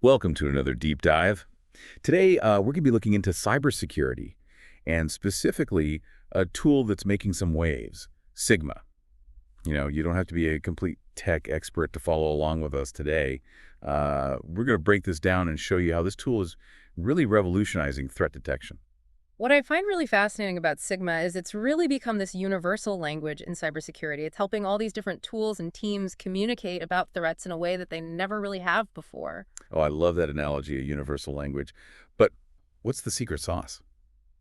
Welcome to another deep dive. Today, we're going to be looking into cybersecurity and specifically a tool that's making some waves, Sigma. You don't have to be a complete tech expert to follow along with us today. We're going to break this down and show you how this tool is really revolutionizing threat detection. What I find really fascinating about Sigma is it's really become this universal language in cybersecurity. It's helping all these different tools and teams communicate about threats in a way that they never really have before. Oh, I love that analogy, a universal language. But what's the secret sauce?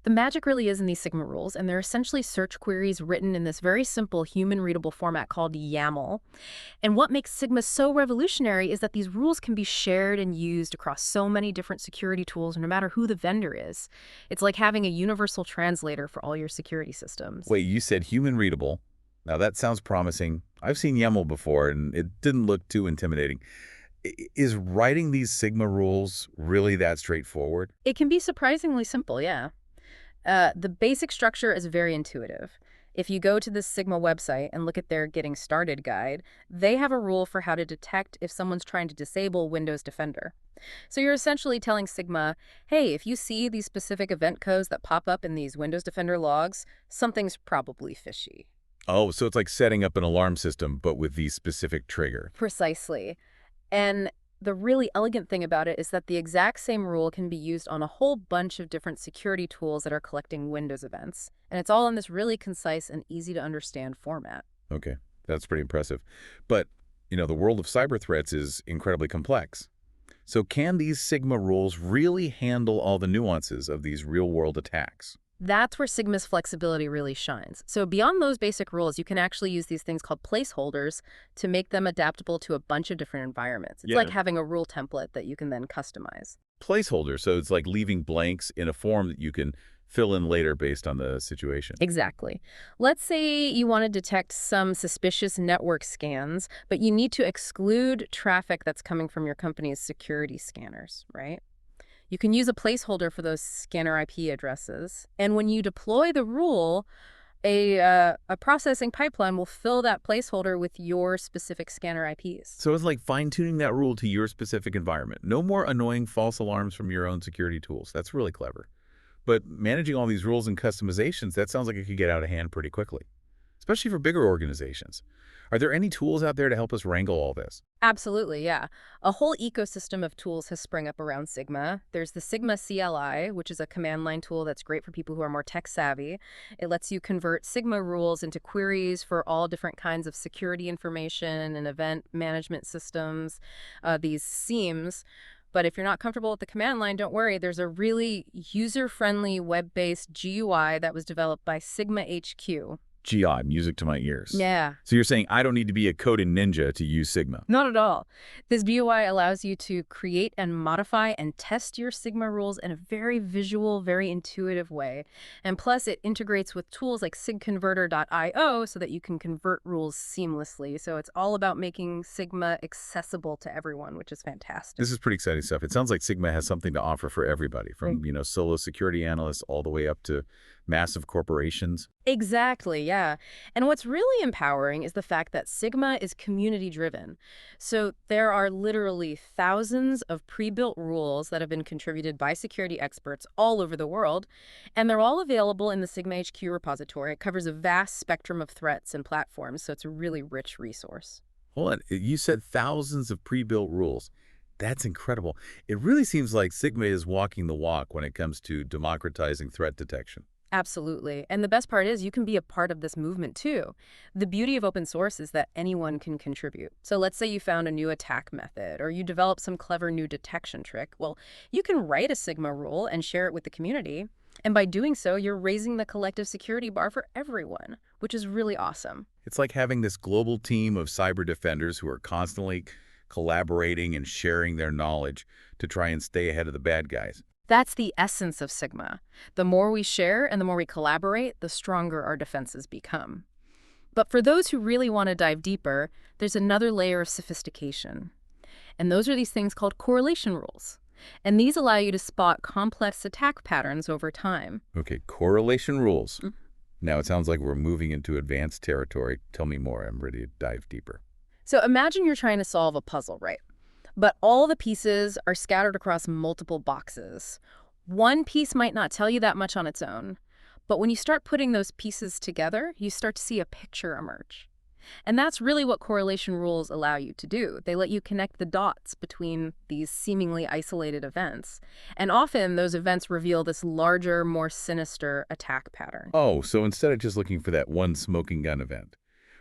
The magic really is in these Sigma rules, and they're essentially search queries written in this very simple human-readable format called YAML. And what makes Sigma so revolutionary is that these rules can be shared and used across so many different security tools, no matter who the vendor is. It's like having a universal translator for all your security systems. Wait, you said human readable. Now that sounds promising. I've seen YAML before, and it didn't look too intimidating. Is writing these Sigma rules really that straightforward? It can be surprisingly simple, yeah. The basic structure is very intuitive. If you go to the Sigma website and look at their Getting Started guide, they have a rule for how to detect if someone's trying to disable Windows Defender. So you're essentially telling Sigma, hey, if you see these specific event codes that pop up in these Windows Defender logs, something's probably fishy. Oh, so it's like setting up an alarm system, but with the specific trigger. Precisely. And the really elegant thing about it is that the exact same rule can be used on a whole bunch of different security tools that are collecting Windows events. And it's all in this really concise and easy to understand format. Okay, that's pretty impressive. But, the world of cyber threats is incredibly complex. So can these Sigma rules really handle all the nuances of these real-world attacks? That's where Sigma's flexibility really shines. So beyond those basic rules, you can actually use these things called placeholders to make them adaptable to a bunch of different environments. It's like Yeah. having a rule template that you can then customize. Placeholder, so it's like leaving blanks in a form that you can fill in later based on the situation. Exactly. Let's say you want to detect some suspicious network scans, but you need to exclude traffic that's coming from your company's security scanners, right? You can use a placeholder for those scanner IP addresses. And when you deploy the rule, a processing pipeline will fill that placeholder with your specific scanner IPs. So it's like fine-tuning that rule to your specific environment. No more annoying false alarms from your own security tools. That's really clever. But managing all these rules and customizations, that sounds like it could get out of hand pretty quickly, especially for bigger organizations. Are there any tools out there to help us wrangle all this? Absolutely, yeah. A whole ecosystem of tools has sprung up around Sigma. There's the Sigma CLI, which is a command line tool that's great for people who are more tech savvy. It lets you convert Sigma rules into queries for all different kinds of security information and event management systems, these SIEMs. But if you're not comfortable with the command line, don't worry. There's a really user-friendly web-based GUI that was developed by Sigma HQ. GI, music to my ears. Yeah. So you're saying I don't need to be a coding ninja to use Sigma? Not at all. This GUI allows you to create and modify and test your Sigma rules in a very visual, very intuitive way. And plus, it integrates with tools like sigconverter.io so that you can convert rules seamlessly. So it's all about making Sigma accessible to everyone, which is fantastic. This is pretty exciting stuff. It sounds like Sigma has something to offer for everybody, from, solo security analysts all the way up to massive corporations. Exactly, yeah. And what's really empowering is the fact that Sigma is community-driven. So there are literally thousands of pre-built rules that have been contributed by security experts all over the world, and they're all available in the Sigma HQ repository. It covers a vast spectrum of threats and platforms, so it's a really rich resource. Hold on, you said thousands of pre-built rules. That's incredible. It really seems like Sigma is walking the walk when it comes to democratizing threat detection. Absolutely. And the best part is you can be a part of this movement too. The beauty of open source is that anyone can contribute. So let's say you found a new attack method or you develop some clever new detection trick. Well, you can write a Sigma rule and share it with the community. And by doing so, you're raising the collective security bar for everyone, which is really awesome. It's like having this global team of cyber defenders who are constantly collaborating and sharing their knowledge to try and stay ahead of the bad guys. That's the essence of Sigma. The more we share and the more we collaborate, the stronger our defenses become. But for those who really want to dive deeper, there's another layer of sophistication. And those are these things called correlation rules. And these allow you to spot complex attack patterns over time. Okay, correlation rules. Now it sounds like we're moving into advanced territory. Tell me more. I'm ready to dive deeper. So imagine you're trying to solve a puzzle, right? but all the pieces are scattered across multiple boxes. One piece might not tell you that much on its own, but when you start putting those pieces together, you start to see a picture emerge. And that's really what correlation rules allow you to do. They let you connect the dots between these seemingly isolated events. And often those events reveal this larger, more sinister attack pattern. Oh, so instead of just looking for that one smoking gun event,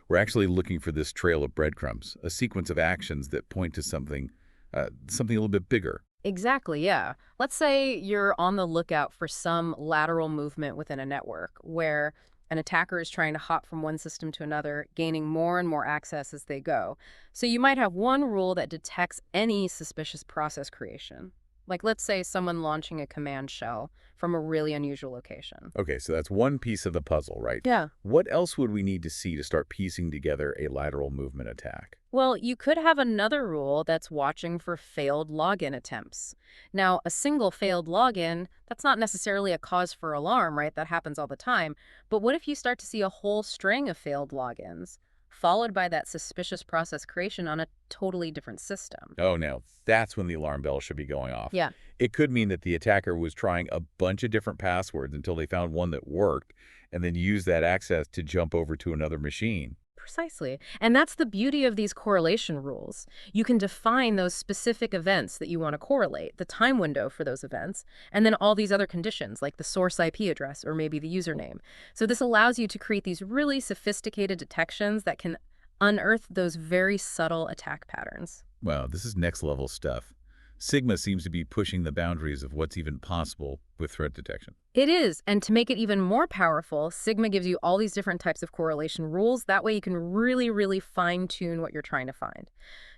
we're actually looking for this trail of breadcrumbs, a sequence of actions that point to something a little bit bigger. Exactly, yeah. Let's say you're on the lookout for some lateral movement within a network where an attacker is trying to hop from one system to another, gaining more and more access as they go. So you might have one rule that detects any suspicious process creation. Like, let's say someone launching a command shell from a really unusual location. Okay, so that's one piece of the puzzle, right? Yeah. What else would we need to see to start piecing together a lateral movement attack? Well, you could have another rule that's watching for failed login attempts. Now, a single failed login, that's not necessarily a cause for alarm, right? That happens all the time. But what if you start to see a whole string of failed logins, followed by that suspicious process creation on a totally different system? Oh, now that's when the alarm bell should be going off. Yeah. It could mean that the attacker was trying a bunch of different passwords until they found one that worked and then used that access to jump over to another machine. Precisely. And that's the beauty of these correlation rules. You can define those specific events that you want to correlate, the time window for those events, and then all these other conditions like the source IP address or maybe the username. So this allows you to create these really sophisticated detections that can unearth those very subtle attack patterns. Wow, this is next level stuff. Sigma seems to be pushing the boundaries of what's even possible with threat detection. It is, and to make it even more powerful, Sigma gives you all these different types of correlation rules. That way you can really, really fine-tune what you're trying to find.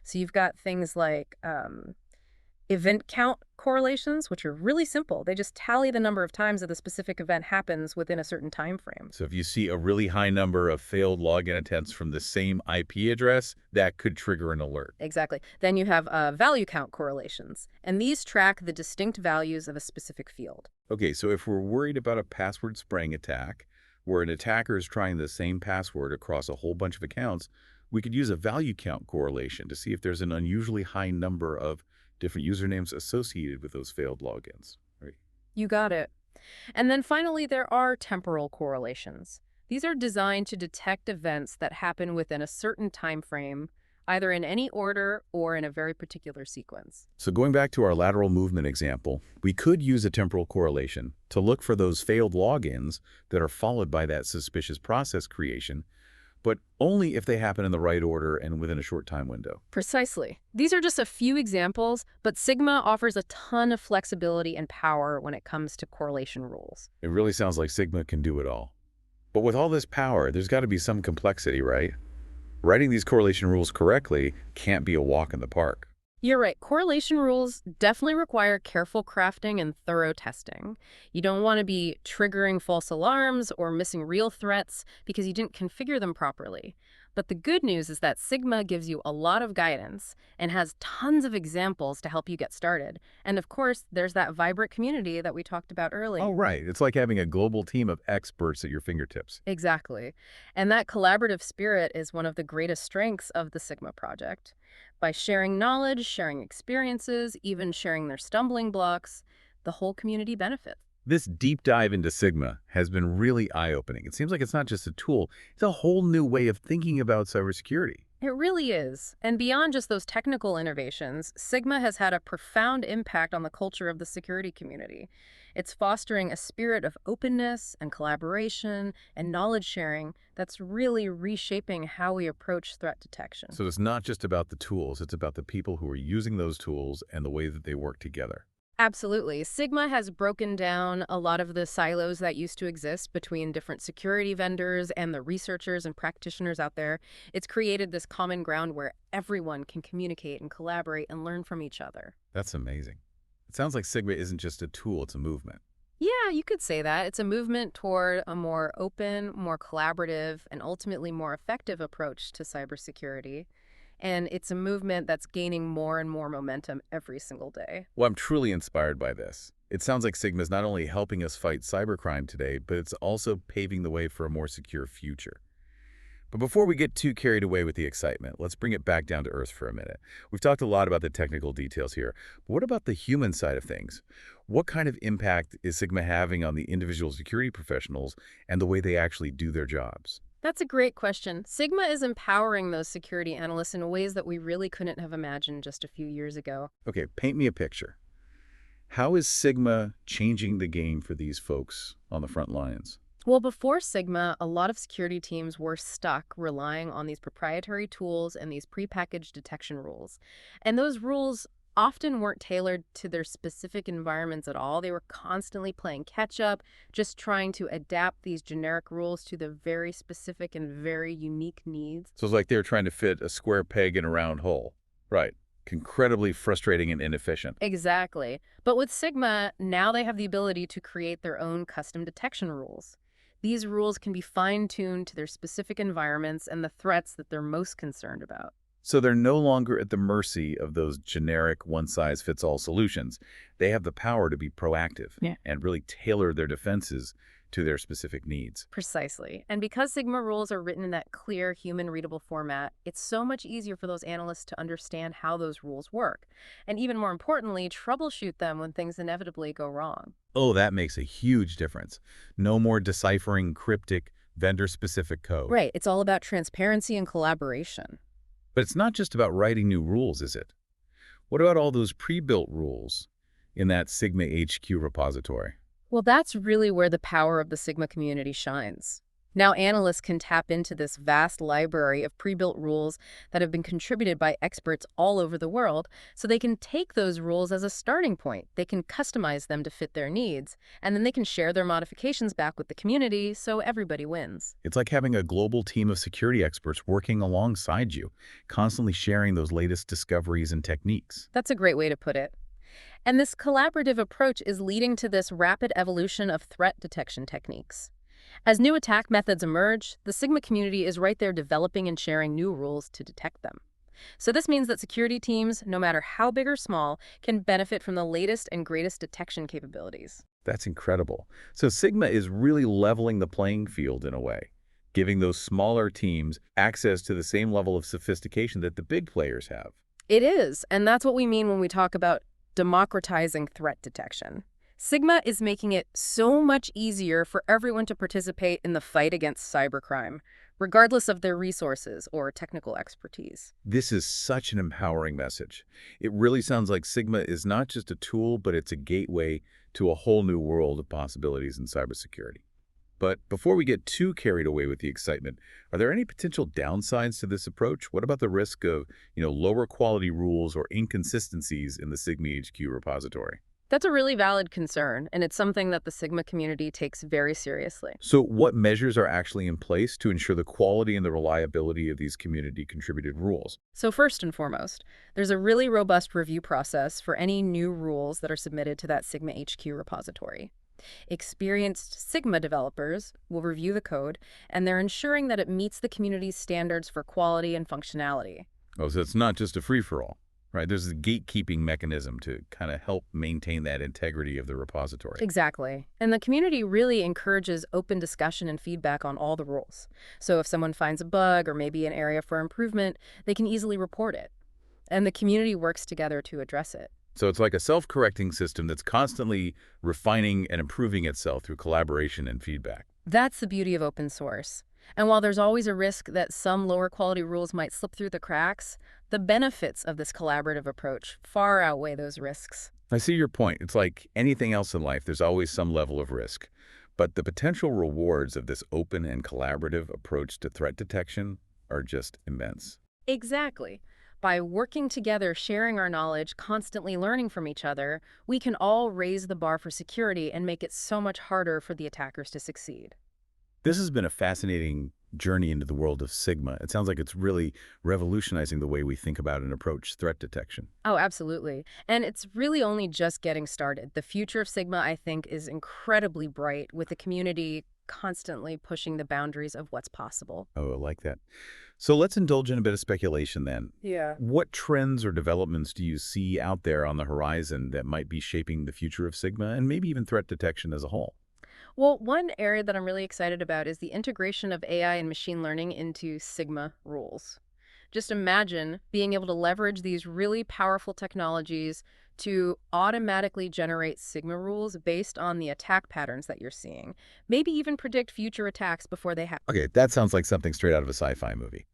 So you've got things like event count correlations, which are really simple. They just tally the number of times that the specific event happens within a certain time frame. So if you see a really high number of failed login attempts from the same IP address, that could trigger an alert. Exactly. Then you have value count correlations, and these track the distinct values of a specific field. Okay, so if we're worried about a password spraying attack, where an attacker is trying the same password across a whole bunch of accounts, we could use a value count correlation to see if there's an unusually high number of different usernames associated with those failed logins. Right? You got it. And then finally, there are temporal correlations. These are designed to detect events that happen within a certain time frame, either in any order or in a very particular sequence. So going back to our lateral movement example, we could use a temporal correlation to look for those failed logins that are followed by that suspicious process creation, but only if they happen in the right order and within a short time window. Precisely. These are just a few examples, but Sigma offers a ton of flexibility and power when it comes to correlation rules. It really sounds like Sigma can do it all. But with all this power, there's got to be some complexity, right? Writing these correlation rules correctly can't be a walk in the park. You're right. Correlation rules definitely require careful crafting and thorough testing. You don't want to be triggering false alarms or missing real threats because you didn't configure them properly. But the good news is that Sigma gives you a lot of guidance and has tons of examples to help you get started. And of course, there's that vibrant community that we talked about earlier. Oh, right. It's like having a global team of experts at your fingertips. Exactly. And that collaborative spirit is one of the greatest strengths of the Sigma project. By sharing knowledge, sharing experiences, even sharing their stumbling blocks, the whole community benefits. This deep dive into Sigma has been really eye-opening. It seems like it's not just a tool, it's a whole new way of thinking about cybersecurity. It really is. And beyond just those technical innovations, Sigma has had a profound impact on the culture of the security community. It's fostering a spirit of openness and collaboration and knowledge sharing that's really reshaping how we approach threat detection. So it's not just about the tools, it's about the people who are using those tools and the way that they work together. Absolutely. Sigma has broken down a lot of the silos that used to exist between different security vendors and the researchers and practitioners out there. It's created this common ground where everyone can communicate and collaborate and learn from each other. That's amazing. It sounds like Sigma isn't just a tool, it's a movement. Yeah, you could say that. It's a movement toward a more open, more collaborative, and ultimately more effective approach to cybersecurity. And it's a movement that's gaining more and more momentum every single day. Well, I'm truly inspired by this. It sounds like Sigma is not only helping us fight cybercrime today, but it's also paving the way for a more secure future. But before we get too carried away with the excitement, let's bring it back down to earth for a minute. We've talked a lot about the technical details here, but what about the human side of things? What kind of impact is Sigma having on the individual security professionals and the way they actually do their jobs? That's a great question. Sigma is empowering those security analysts in ways that we really couldn't have imagined just a few years ago. Okay, paint me a picture. How is Sigma changing the game for these folks on the front lines? Well, before Sigma, a lot of security teams were stuck relying on these proprietary tools and these prepackaged detection rules. And those rules often weren't tailored to their specific environments at all. They were constantly playing catch up, just trying to adapt these generic rules to the very specific and very unique needs. So it's like they're trying to fit a square peg in a round hole. Right. Incredibly frustrating and inefficient. Exactly. But with Sigma, now they have the ability to create their own custom detection rules. These rules can be fine-tuned to their specific environments and the threats that they're most concerned about. So they're no longer at the mercy of those generic one-size-fits-all solutions. They have the power to be proactive Yeah. and really tailor their defenses to their specific needs. Precisely. And because Sigma rules are written in that clear, human-readable format, it's so much easier for those analysts to understand how those rules work. And even more importantly, troubleshoot them when things inevitably go wrong. Oh, that makes a huge difference. No more deciphering cryptic, vendor-specific code. Right. It's all about transparency and collaboration. But it's not just about writing new rules, is it? What about all those pre-built rules in that Sigma HQ repository? Well, that's really where the power of the Sigma community shines. Now, analysts can tap into this vast library of pre-built rules that have been contributed by experts all over the world, so they can take those rules as a starting point. They can customize them to fit their needs, and then they can share their modifications back with the community so everybody wins. It's like having a global team of security experts working alongside you, constantly sharing those latest discoveries and techniques. That's a great way to put it. And this collaborative approach is leading to this rapid evolution of threat detection techniques. As new attack methods emerge, the Sigma community is right there developing and sharing new rules to detect them. So this means that security teams, no matter how big or small, can benefit from the latest and greatest detection capabilities. That's incredible. So Sigma is really leveling the playing field in a way, giving those smaller teams access to the same level of sophistication that the big players have. It is, and that's what we mean when we talk about democratizing threat detection. Sigma is making it so much easier for everyone to participate in the fight against cybercrime, regardless of their resources or technical expertise. This is such an empowering message. It really sounds like Sigma is not just a tool, but it's a gateway to a whole new world of possibilities in cybersecurity. But before we get too carried away with the excitement, are there any potential downsides to this approach? What about the risk of, lower quality rules or inconsistencies in the Sigma HQ repository? That's a really valid concern, and it's something that the Sigma community takes very seriously. So what measures are actually in place to ensure the quality and the reliability of these community-contributed rules? So first and foremost, there's a really robust review process for any new rules that are submitted to that Sigma HQ repository. Experienced Sigma developers will review the code, and they're ensuring that it meets the community's standards for quality and functionality. Oh, so it's not just a free-for-all, right? There's a gatekeeping mechanism to kind of help maintain that integrity of the repository. Exactly. And the community really encourages open discussion and feedback on all the rules. So if someone finds a bug or maybe an area for improvement, they can easily report it. And the community works together to address it. So it's like a self-correcting system that's constantly refining and improving itself through collaboration and feedback. That's the beauty of open source. And while there's always a risk that some lower quality rules might slip through the cracks, the benefits of this collaborative approach far outweigh those risks. I see your point. It's like anything else in life, there's always some level of risk. But the potential rewards of this open and collaborative approach to threat detection are just immense. Exactly. By working together, sharing our knowledge, constantly learning from each other, we can all raise the bar for security and make it so much harder for the attackers to succeed. This has been a fascinating journey into the world of Sigma. It sounds like it's really revolutionizing the way we think about and approach threat detection. Oh, absolutely. And it's really only just getting started. The future of Sigma, I think, is incredibly bright, with the community constantly pushing the boundaries of what's possible. Oh, I like that. So let's indulge in a bit of speculation then. Yeah. What trends or developments do you see out there on the horizon that might be shaping the future of Sigma and maybe even threat detection as a whole? Well, one area that I'm really excited about is the integration of AI and machine learning into Sigma rules. Just imagine being able to leverage these really powerful technologies to automatically generate Sigma rules based on the attack patterns that you're seeing. Maybe even predict future attacks before they happen. Okay, that sounds like something straight out of a sci-fi movie.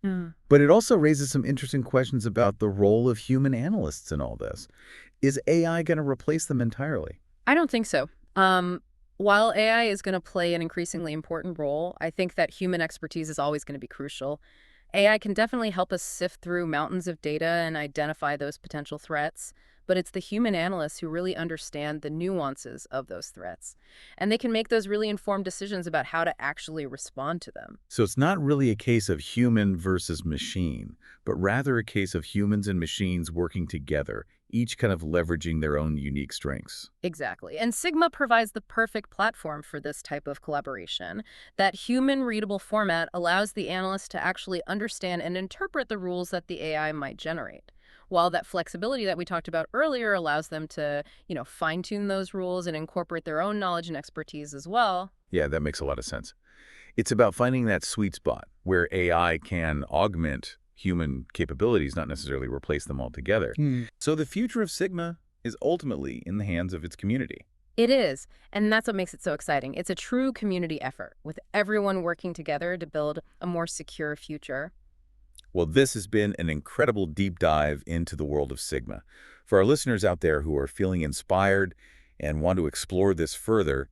But it also raises some interesting questions about the role of human analysts in all this. Is AI going to replace them entirely? I don't think so. While AI is going to play an increasingly important role, I think that human expertise is always going to be crucial. AI can definitely help us sift through mountains of data and identify those potential threats, but it's the human analysts who really understand the nuances of those threats. And they can make those really informed decisions about how to actually respond to them. So it's not really a case of human versus machine, but rather a case of humans and machines working together, each kind of leveraging their own unique strengths. Exactly. And Sigma provides the perfect platform for this type of collaboration. That human-readable format allows the analyst to actually understand and interpret the rules that the AI might generate. While that flexibility that we talked about earlier allows them to, fine-tune those rules and incorporate their own knowledge and expertise as well. Yeah, that makes a lot of sense. It's about finding that sweet spot where AI can augment human capabilities, not necessarily replace them altogether. So the future of Sigma is ultimately in the hands of its community. It is, and that's what makes it so exciting. It's a true community effort, with everyone working together to build a more secure future. Well, this has been an incredible deep dive into the world of Sigma. For our listeners out there who are feeling inspired and want to explore this further,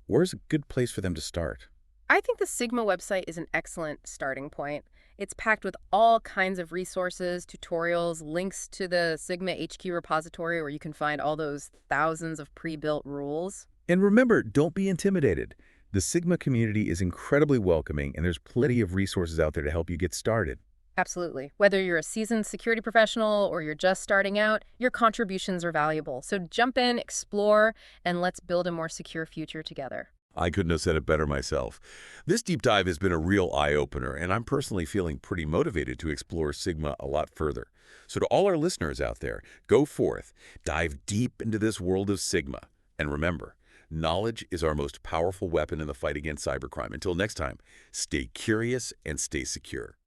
where's a good place for them to start? I think the Sigma website is an excellent starting point. It's packed with all kinds of resources, tutorials, links to the Sigma HQ repository where you can find all those thousands of pre-built rules. And remember, don't be intimidated. The Sigma community is incredibly welcoming, and there's plenty of resources out there to help you get started. Absolutely. Whether you're a seasoned security professional or you're just starting out, your contributions are valuable. So jump in, explore, and let's build a more secure future together. I couldn't have said it better myself. This deep dive has been a real eye-opener, and I'm personally feeling pretty motivated to explore Sigma a lot further. So to all our listeners out there, go forth, dive deep into this world of Sigma. And remember, knowledge is our most powerful weapon in the fight against cybercrime. Until next time, stay curious and stay secure.